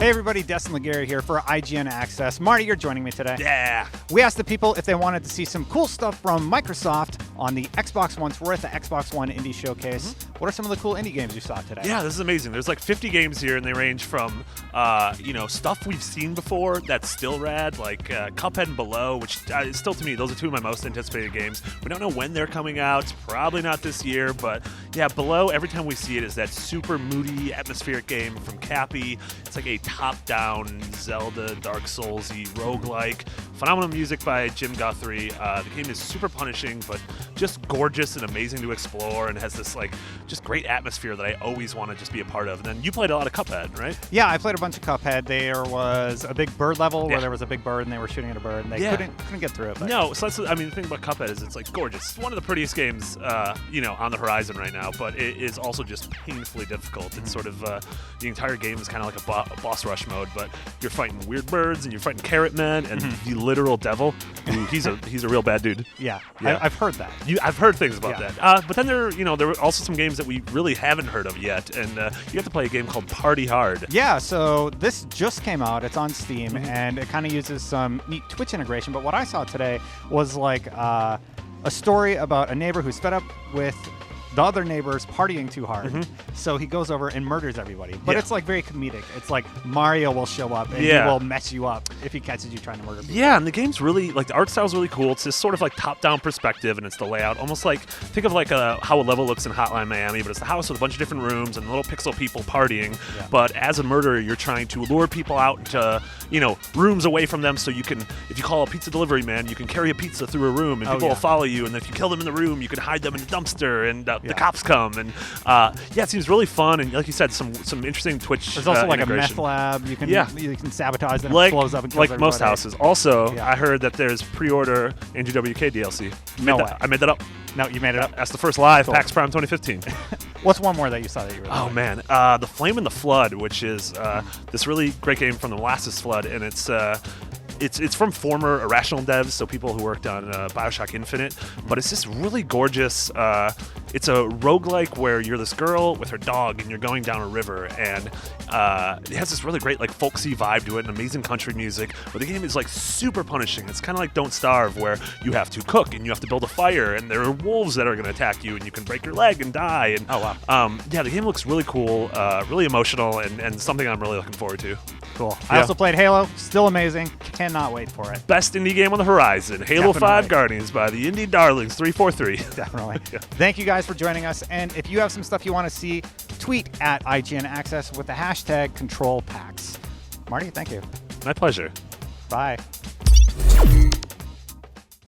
Hey everybody, Destin Laguerre here for IGN Access. Marty, you're joining me today. Yeah. We asked the people if they wanted to see some cool stuff from Microsoft on the Xbox One. So we're at the Xbox One Indie Showcase. What are some of the cool indie games you saw today? Yeah, this is amazing. There's like 50 games here, and they range from, stuff we've seen before that's still rad, like Cuphead and Below, which still to me, those are two of my most anticipated games. We don't know when they're coming out. It's probably not this year, but yeah, Below, every time we see it, is that super moody, atmospheric game from Cappy. It's like a top-down Zelda, Dark Souls-y roguelike. Phenomenal music by Jim Guthrie. The game is super punishing, but just gorgeous and amazing to explore, and has this like just great atmosphere that I always want to just be a part of. And then you played a lot of Cuphead, right? Yeah, I played a bunch of Cuphead. There was a big bird level where there was a big bird and they were shooting at a bird, and they couldn't get through it. But. No, so that's, I mean, the thing about Cuphead is it's like gorgeous. It's one of the prettiest games, on the horizon right now, but it is also just painfully difficult. It's sort of the entire game is kind of like a boss rush mode, but you're fighting weird birds and you're fighting carrot men and the literal devil. Ooh, he's a real bad dude. Yeah. I've heard that. I've heard things about that. But then there were also some games that we really haven't heard of yet, and you have to play a game called Party Hard. Yeah, so this just came out. It's on Steam, and it kind of uses some neat Twitch integration. But what I saw today was like a story about a neighbor who's fed up with the other neighbors partying too hard. So he goes over and murders everybody. But it's like very comedic. It's like Mario will show up and he will mess you up if he catches you trying to murder people. Yeah, and the game's really, like, the art style's really cool. It's this sort of like top-down perspective, and it's the layout. Almost like, think of like how a level looks in Hotline Miami, but it's the house with a bunch of different rooms and little pixel people partying. Yeah. But as a murderer, you're trying to lure people out into, rooms away from them, so you can, if you call a pizza delivery man, you can carry a pizza through a room and people will follow you, and if you kill them in the room, you can hide them in a dumpster, and the cops come. And it seems really fun, and like you said, some interesting Twitch. There's also like integration. a meth lab. You can sabotage them. It blows up and kills like everybody. most houses. Also, I heard that there's pre-order Andrew WK DLC. I made that up. No, you made it up. That's the first live Pax Prime 2015. What's one more that you saw that you really liked? Man, The Flame and the Flood, which is this really great game from the Molasses Flood, and it's from former Irrational devs, so people who worked on Bioshock Infinite, but it's just really gorgeous. It's a roguelike where you're this girl with her dog and you're going down a river, and it has this really great like folksy vibe to it and amazing country music, but the game is like super punishing. It's kind of like Don't Starve, where you have to cook and you have to build a fire, and there are wolves that are going to attack you, and you can break your leg and die. And the game looks really cool, really emotional, and something I'm really looking forward to. Cool. I also played Halo. Still amazing. Cannot wait for it. Best indie game on the horizon. Halo 5 Guardians by the Indie Darlings 343. Definitely. Thank you guys for joining us. And if you have some stuff you want to see, tweet at IGN Access with the hashtag #ControlPax. Marty, thank you. My pleasure. Bye.